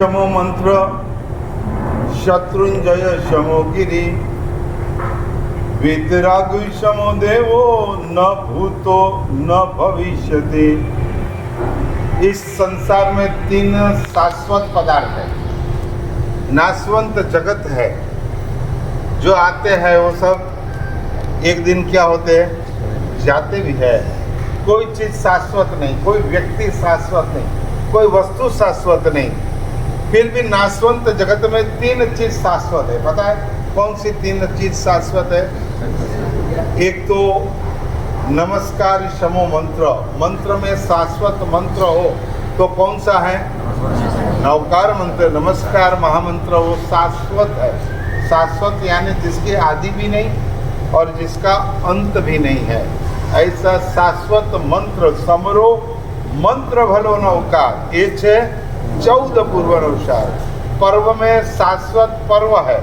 शमो मंत्र शत्रुंजय शमो गिरि वीतरागु शमो देवो न भूतो न भविष्यति। इस संसार में तीन शाश्वत पदार्थ है, नाशवंत जगत है। जो आते हैं वो सब एक दिन क्या होते हैं, जाते भी है। कोई चीज शाश्वत नहीं, कोई व्यक्ति शाश्वत नहीं, कोई वस्तु शाश्वत नहीं। फिर भी नाशवंत जगत में तीन चीज शाश्वत है। पता है कौन सी तीन चीज शाश्वत है? एक तो नमस्कार शमो मंत्र, मंत्र में शाश्वत मंत्र हो तो कौन सा है? नवकार मंत्र, नमस्कार महामंत्र, वो शाश्वत है। शाश्वत यानी जिसकी आदि भी नहीं और जिसका अंत भी नहीं है, ऐसा शाश्वत मंत्र। समरो मंत्र भलो नवकार, ये 14 पूर्वानुसार। पर्व में शाश्वत पर्व है।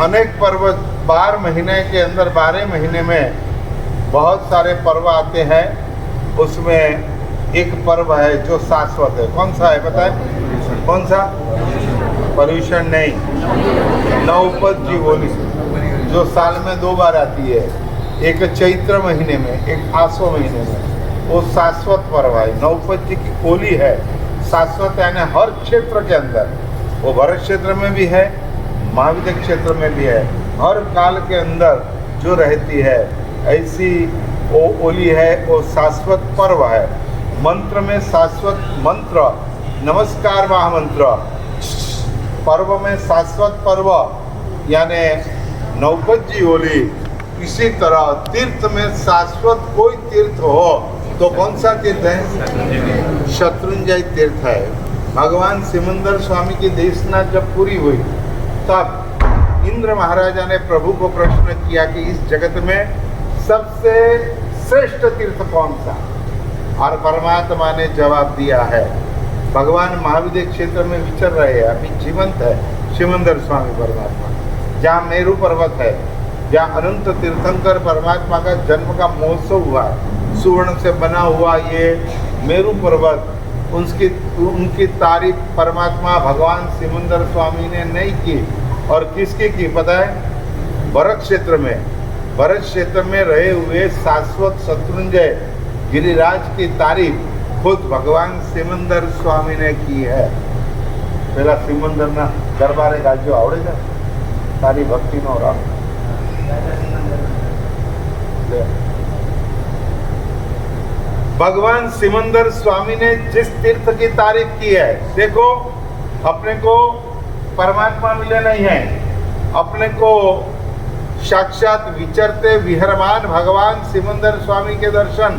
अनेक पर्व 12 महीने के अंदर 12 महीने में बहुत सारे पर्व आते हैं। उसमें एक पर्व है जो शाश्वत है। कौन सा है पता है? कौन सा? पर्यूषण नहीं, नवपद जी होली, जो साल में 2 बार आती है, एक चैत्र महीने में, एक आसो महीने में। वो शाश्वत पर्व है। नवपद जी की होली है, शाश्वत यानी हर क्षेत्र के अंदर। वो भरत क्षेत्र में भी है, महाविद्य क्षेत्र में भी है, हर काल के अंदर जो रहती है, ऐसी वो होली है। वो शाश्वत पर्व है। मंत्र में शाश्वत मंत्र, नमस्कार महामंत्र। पर्व में शाश्वत पर्व यानी नवपद जी होली। इसी तरह तीर्थ में शाश्वत कोई तीर्थ हो तो कौन सा तीर्थ है? शत्रुंजय तीर्थ है। भगवान सिमंदर स्वामी की देशना जब पूरी हुई तब इंद्र महाराजा ने प्रभु को प्रश्न किया कि इस जगत में सबसे श्रेष्ठ तीर्थ कौन सा? और परमात्मा ने जवाब दिया है, भगवान महाविद्य क्षेत्र में विचर रहे हैं, अभी जीवंत है सिमंदर स्वामी परमात्मा। जहाँ मेरू पर्वत है, जहाँ अनंत तीर्थंकर परमात्मा का जन्म का महोत्सव हुआ, सुवर्ण से बना हुआ ये मेरू पर्वत, उनकी तारीफ परमात्मा भगवान सिमंदर स्वामी ने नहीं की। और किसकी की पता है? भरत क्षेत्र में, भरत क्षेत्र में रहे हुए शाश्वत शत्रुंजय गिरिराज की तारीफ खुद भगवान सिमंदर स्वामी ने की है। पहला सिमंदर ना दरबारे गाजो आवड़े जा तारी भक्ति नो राम। भगवान सिमंदर स्वामी ने जिस तीर्थ की तारीफ की है, देखो अपने को परमात्मा मिले नहीं है, अपने को साक्षात विचरते विहरमान भगवान सिमंदर स्वामी के दर्शन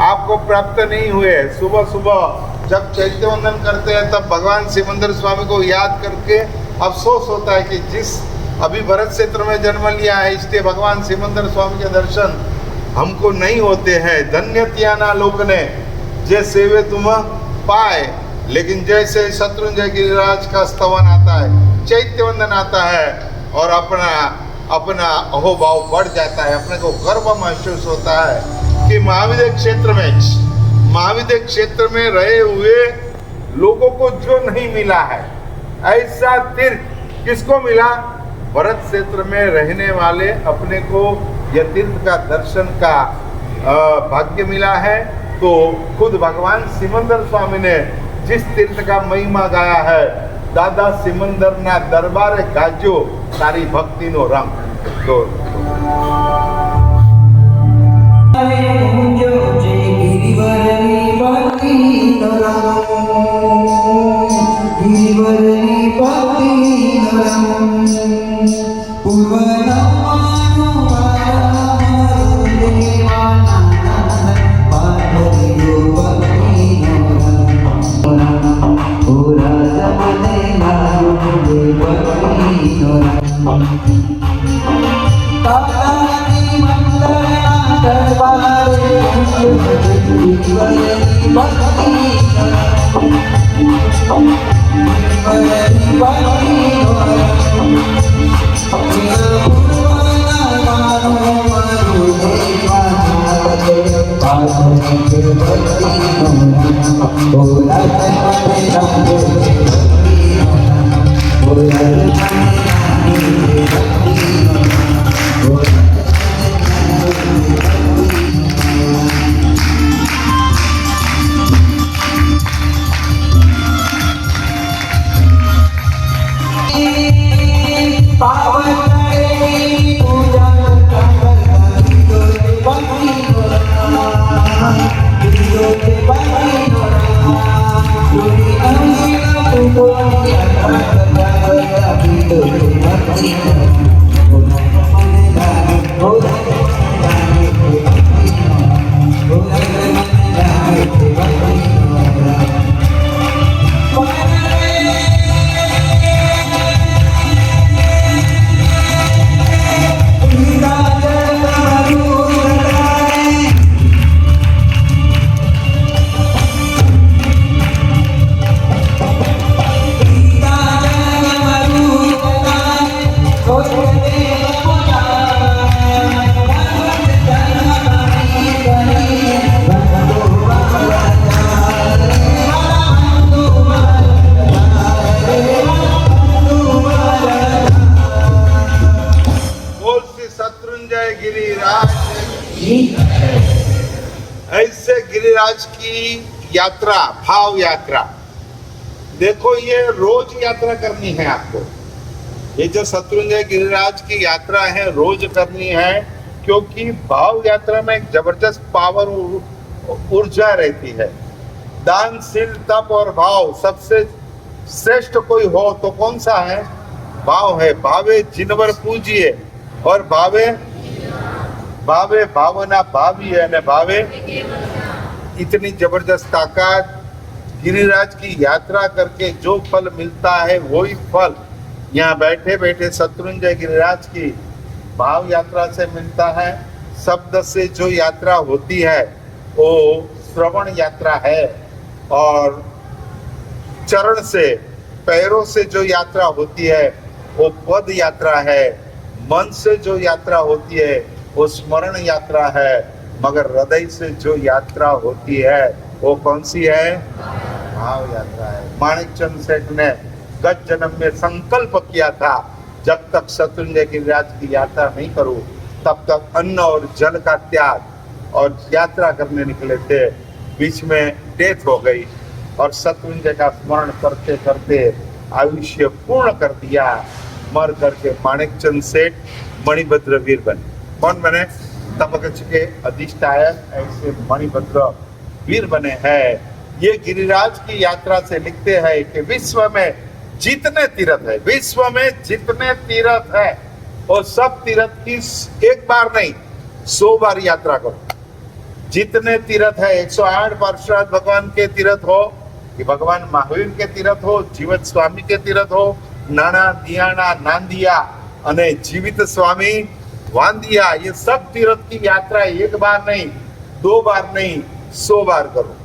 आपको प्राप्त नहीं हुए। सुबह सुबह जब चैत्य वंदन करते हैं तब भगवान सिमंदर स्वामी को याद करके अफसोस होता है कि जिस अभी भरत क्षेत्र में जन्म लिया है, इसलिए भगवान सिमंदर स्वामी के दर्शन हमको नहीं होते हैं। धन्य त्याना लोक ने जे सेवे तुम पाए। लेकिन जैसे शत्रुंजय गिरिराज का स्तवन आता है, चैत्य वंदन आता है और अपना अहोभाव बढ़ जाता है, अपने को गर्व महसूस होता है कि महाविद्य क्षेत्र में रहे हुए लोगों को जो नहीं मिला है, ऐसा तीर्थ किसको मिला? भरत क्षेत्र में रहने वाले अपने को यह तीर्थ का दर्शन का भाग्य मिला है। तो खुद भगवान सिमंदर स्वामी ने जिस तीर्थ का महिमा गाया है, दादा सिमंदर ना दरबार गाजो तारी भक्ति नो रंग। तो Oh, ऐसे गिरिराज की यात्रा, भाव यात्रा, देखो ये रोज यात्रा करनी है आपको। ये जो शत्रुंजय गिरिराज की यात्रा है रोज करनी है, क्योंकि भाव यात्रा में एक जबरदस्त पावर, ऊर्जा रहती है। दानशील, तप और भाव, सबसे श्रेष्ठ कोई हो तो कौन सा है? भाव है। भावे जिनवर पूजिए और भावे भावे भावना भावी है न भावे। इतनी जबरदस्त ताकत, गिरिराज की यात्रा करके जो फल मिलता है वही फल यहाँ बैठे बैठे शत्रुंजय गिरिराज की भाव यात्रा से मिलता है। शब्द से जो यात्रा होती है वो श्रवण यात्रा है, और चरण से, पैरों से जो यात्रा होती है वो पद यात्रा है। मन से जो यात्रा होती है वो स्मरण यात्रा है, मगर हृदय से जो यात्रा होती है वो कौन सी है? भाव यात्रा है। माणिकचंद सेठ ने गत जन्म में संकल्प किया था, जब तक शत्रुंजय गिरिराज की यात्रा नहीं करूं तब तक अन्न और जल का त्याग, और यात्रा करने निकले थे। बीच में डेथ हो गई और शत्रुंजय का स्मरण करते करते आयुष्य पूर्ण कर दिया। मर करके माणिकचंद सेठ मणिभद्र वीर बने। कौन बने? तमगछ के अधिष्ठायक ऐसे मणिभद्र वीर बने हैं। ये गिरिराज की यात्रा से लिखते हैं कि विश्व में जितने तीर्थ है, विश्व में जितने तीर्थ है वो सब तीर्थ की एक बार नहीं 100 बार यात्रा करो। जितने तीर्थ है, 108 पार्षद भगवान के तीर्थ हो कि भगवान महावीर के तीर्थ हो, जीवित स्वामी के तीर्थ हो, नाना दियाना नांदिया अने जीवित स्वामी वांदिया, ये सब तीर्थ की यात्रा एक बार नहीं, 2 बार नहीं, 100 बार करो।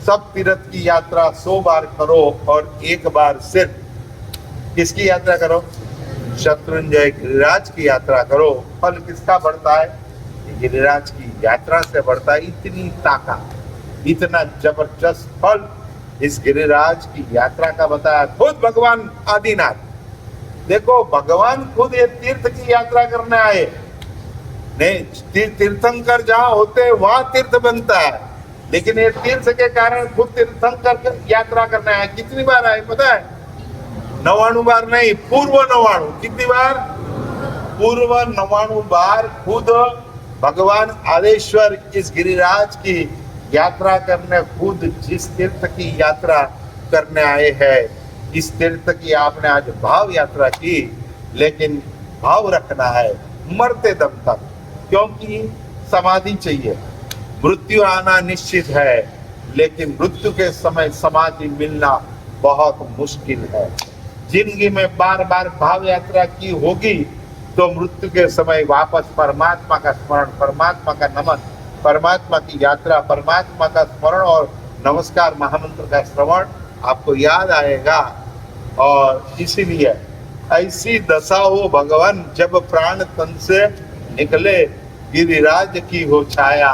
सब तीर्थ की यात्रा 100 बार करो और एक बार सिर्फ किसकी यात्रा करो? शत्रुंजय गिरिराज की यात्रा करो। फल किसका बढ़ता है? गिरिराज की यात्रा से बढ़ता है। इतनी ताकत, इतना जबरदस्त फल इस गिरिराज की यात्रा का बताया खुद भगवान आदिनाथ। देखो, भगवान खुद ये तीर्थ की यात्रा करने आए। नहीं, तीर्थंकर जहाँ होते वहां तीर्थ बनता है, लेकिन ये तीर्थ के कारण खुद तीर्थंकर यात्रा करने आए। कितनी बार आए पता है? 99 बार नहीं, पूर्व 99। कितनी बार? पूर्व 99 बार खुद भगवान आदेश्वर इस गिरिराज की यात्रा करने, खुद जिस तीर्थ की यात्रा करने आए हैं, इस तीर्थ की आपने आज भाव यात्रा की। लेकिन भाव रखना है मरते दम तक, क्योंकि समाधि चाहिए। मृत्यु आना निश्चित है, लेकिन मृत्यु के समय समाधि मिलना बहुत मुश्किल है। जिंदगी में बार बार भाव यात्रा की होगी तो मृत्यु के समय वापस परमात्मा का स्मरण, परमात्मा का नमन, परमात्मा की यात्रा, परमात्मा का स्मरण और नमस्कार, महामंत्र का श्रवण आपको याद आएगा। और इसीलिए ऐसी दशा हो भगवान, जब प्राण तन से निकले, गिरिराज की हो छाया,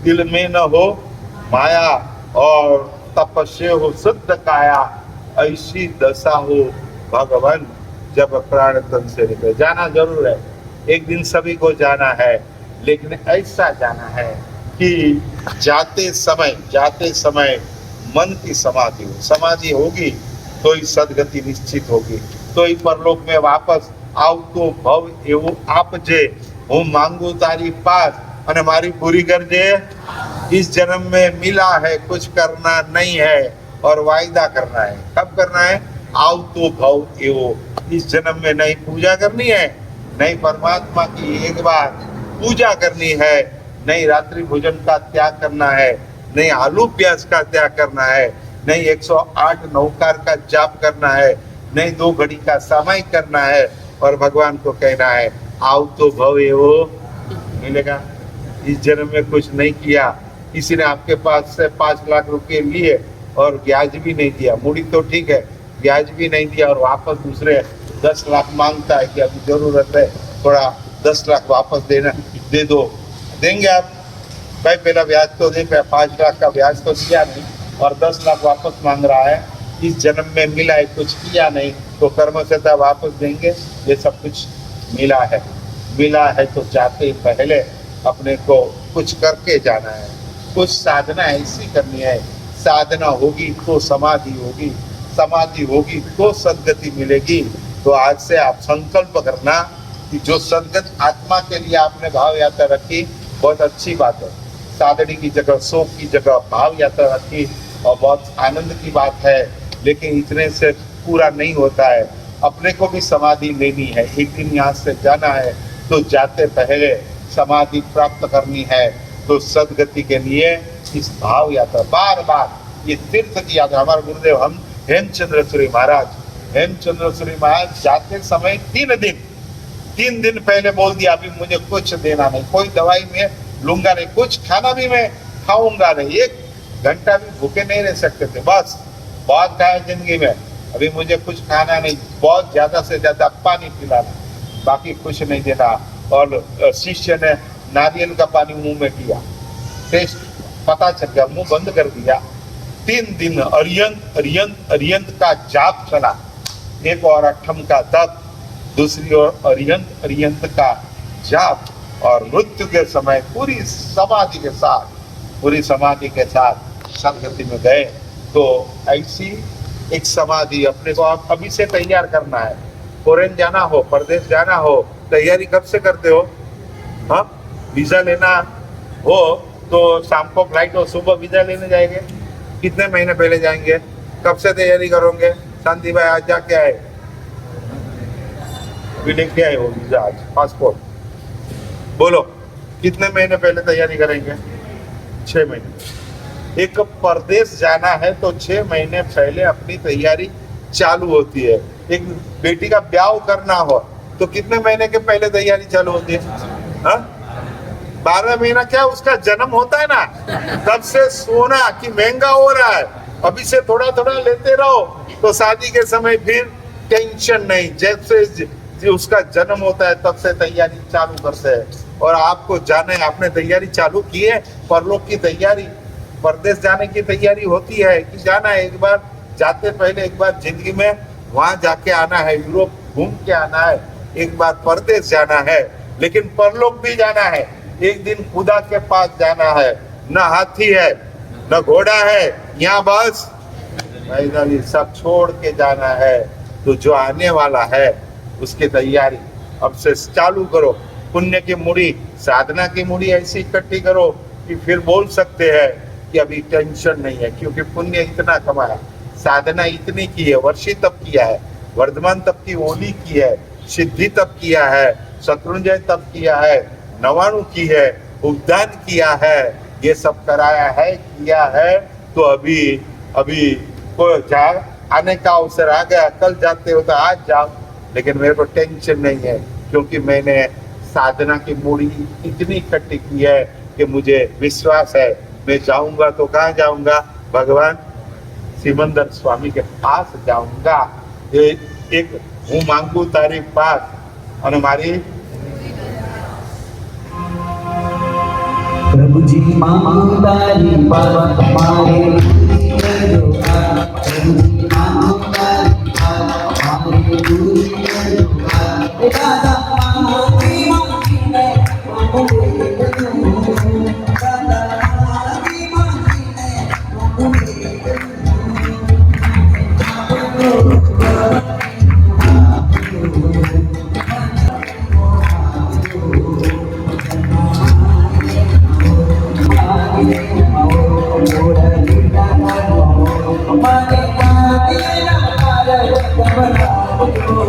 दिल में न हो माया और तपस्या हो शुद्ध काया। ऐसी दशा हो भगवान जब प्राण तन से निकले। जाना जरूर है, एक दिन सभी को जाना है, लेकिन ऐसा जाना है कि जाते समय मन की समाधि हो। समाधि होगी तो ही सदगति निश्चित होगी, तो ही परलोक में वापस आवतो भव एवो आपजे। હું માંગુ તારી પાસ અને મારી પૂરી કરજે। इस जन्म में मिला है, कुछ करना नहीं है और वायदा करना है। कब करना है? आवतो भव एवो। इस जन्म में नहीं पूजा करनी है, नहीं परमात्मा की एक बार पूजा करनी है, नहीं रात्रि भोजन का त्याग करना है, नहीं आलू प्याज का त्याग करना है, नहीं 108 नौकार का जाप करना है, नहीं 2 घड़ी का सामायिक करना है, और भगवान को कहना है आओ तो भव एवो मिलेगा। इस जन्म में कुछ नहीं किया, किसी ने आपके पास से 5 लाख रुपए लिए और ब्याज भी नहीं दिया, मूड़ी तो ठीक है, ब्याज भी नहीं दिया, और वापस दूसरे 10 लाख मांगता है कि अभी जरूरत है, थोड़ा 10 लाख वापस देना, दे दो। देंगे आप? भाई पहला ब्याज तो दे, 5 लाख का ब्याज तो दिया नहीं और 10 लाख वापस मांग रहा है। इस जन्म में मिला है, कुछ किया नहीं, तो कर्म से वापस देंगे? ये सब कुछ मिला है तो जाते पहले अपने को कुछ करके जाना है, कुछ साधना ऐसी करनी है। साधना होगी तो समाधि होगी, समाधि होगी तो सदगति मिलेगी। तो आज से आप संकल्प करना कि जो सदगत आत्मा के लिए आपने भाव यात्रा रखी, बहुत अच्छी बात है। साधनी की जगह शोक की जगह भाव यात्रा रखी और बहुत आनंद की बात है, लेकिन इतने से पूरा नहीं होता है। अपने को भी समाधि लेनी है, एक दिन यहाँ से जाना है, तो जाते पहले समाधि प्राप्त करनी है। तो सदगति के लिए इस भाव यात्रा बार बार ये तीर्थ की यात्रा। हमारे गुरुदेव हम हेमचंद्र सूरी महाराज जाते समय 3 दिन पहले बोल दिया अभी मुझे कुछ देना नहीं, कोई दवाई में लूंगा नहीं, कुछ खाना भी मैं खाऊंगा नहीं, 1 घंटा भी भूखे नहीं रह सकते थे। बस बहुत खाया जिंदगी में, अभी मुझे कुछ खाना नहीं, बहुत ज्यादा से ज्यादा पानी पिलाना, बाकी कुछ नहीं देना। और शिष्य ने नारियल का पानी मुंह में किया, टेस्ट पता चल गया, मुंह बंद कर दिया। 3 दिन अरियंत का जाप चला, एक और अठम का तप, दूसरी ओर अरियंत का जाप, और मृत्यु के समय पूरी समाधि के साथ सदगति में गए। तो ऐसी एक समाधि अपने को आप अभी से तैयार करना है। फॉरेन जाना हो, परदेश जाना हो, तैयारी कब से करते हो? हाँ, वीजा लेना हो तो शाम को फ्लाइट हो, सुबह वीजा लेने जाएंगे, कितने महीने पहले जाएंगे? कब से तैयारी करोगे? शांति भाई आज जाके आए, अभी लेके आए हो वीजा, आज पासपोर्ट, बोलो कितने महीने पहले तैयारी करेंगे? 6 महीने। एक परदेश जाना है तो 6 महीने पहले अपनी तैयारी चालू होती है। एक बेटी का ब्याह करना हो तो कितने महीने के पहले तैयारी चालू होती है? हाँ, 12 महीना क्या उसका जन्म होता है ना, तब से सोना कि महंगा हो रहा है, अभी से थोड़ा थोड़ा लेते रहो, तो शादी के समय फिर टेंशन नहीं। जैसे उसका जन्म होता है तब से तैयारी चालू करते हैं। और आपको जाना है, आपने तैयारी चालू की है, परलोक की तैयारी, परदेश जाने की तैयारी होती है कि जाना है, एक बार जाते पहले एक बार जिंदगी में वहां जाके आना है, यूरोप घूम के आना है, एक बार परदेश जाना है, लेकिन परलोक भी जाना है। एक दिन खुदा के पास जाना है, न हाथी है न घोड़ा है, यहाँ बस फाइनली सब छोड़ के जाना है। तो जो आने वाला है उसकी तैयारी अब से चालू करो। पुण्य की मूड़ी, साधना की मूड़ी ऐसी इकट्ठी करो कि फिर बोल सकते हैं कि अभी टेंशन नहीं है, क्योंकि पुण्य इतना कमाया, साधना इतनी की है, वर्षी तप किया है, वर्धमान तप की ओली की है, सिद्धि तप किया है, शत्रुंजय तप किया है, नवाणु की है, उपदान किया है, ये सब कराया है, किया है। तो अभी को जा आने का अवसर आ गया, कल जाते हो तो आज जाओ, लेकिन मेरे को टेंशन नहीं है, क्योंकि मैंने साधना की मूड़ी इतनी इकट्ठी की है कि मुझे विश्वास है मैं जाऊंगा तो कहाँ जाऊंगा? भगवान सिमंदर स्वामी के पास जाऊंगा। एक हूँ मांगू तारी पास और हमारी प्रभु जी मांगू तारी पास हमारे प्रभु जी मांगू तारी पास हमारे घबरा रे वो